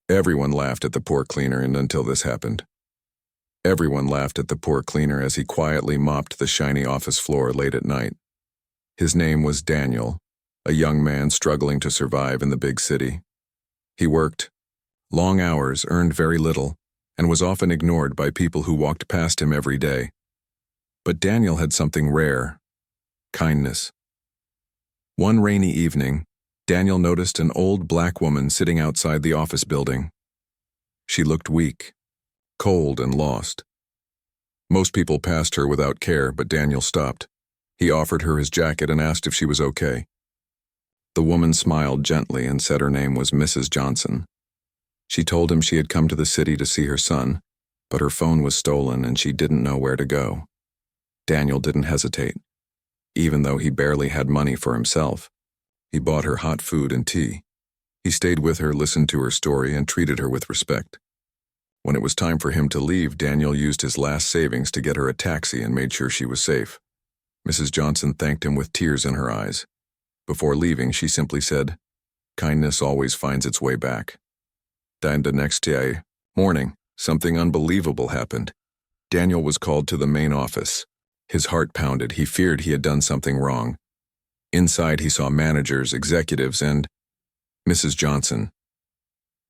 Everyone laughed at the poor cleaner, and until this happened. Everyone laughed at the poor cleaner as he quietly mopped the shiny office floor late at night. His name was Daniel, a young man struggling to survive in the big city. He worked long hours, earned very little, and was often ignored by people who walked past him every day. But Daniel had something rare: kindness. One rainy evening, Daniel noticed an old black woman sitting outside the office building. She looked weak, cold, and lost. Most people passed her without care, but Daniel stopped. He offered her his jacket and asked if she was okay. The woman smiled gently and said her name was Mrs. Johnson. She told him she had come to the city to see her son, but her phone was stolen and she didn't know where to go. Daniel didn't hesitate. Even though he barely had money for himself, he bought her hot food and tea. He stayed with her, listened to her story, and treated her with respect. When it was time for him to leave, Daniel used his last savings to get her a taxi and made sure she was safe. Mrs. Johnson thanked him with tears in her eyes. Before leaving, she simply said, "Kindness always finds its way back." Then the next day, morning, something unbelievable happened. Daniel was called to the main office. His heart pounded. He feared he had done something wrong. Inside, he saw managers, executives, and Mrs. Johnson.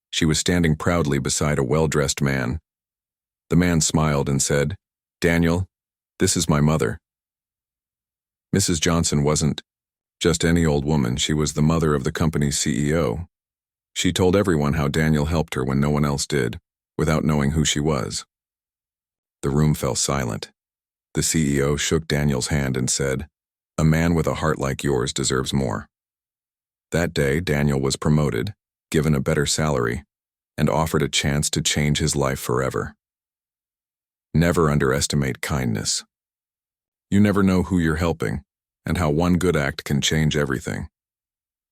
She was standing proudly beside a well-dressed man. The man smiled and said, "Daniel, this is my mother." Mrs. Johnson wasn't just any old woman. She was the mother of the company's CEO. She told everyone how Daniel helped her when no one else did, without knowing who she was. The room fell silent. The CEO shook Daniel's hand and said, "A man with a heart like yours deserves more." That day, Daniel was promoted, given a better salary, and offered a chance to change his life forever. Never underestimate kindness. You never know who you're helping, and how one good act can change everything.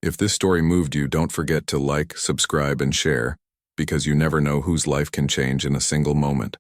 If this story moved you, don't forget to like, subscribe, and share, because you never know whose life can change in a single moment.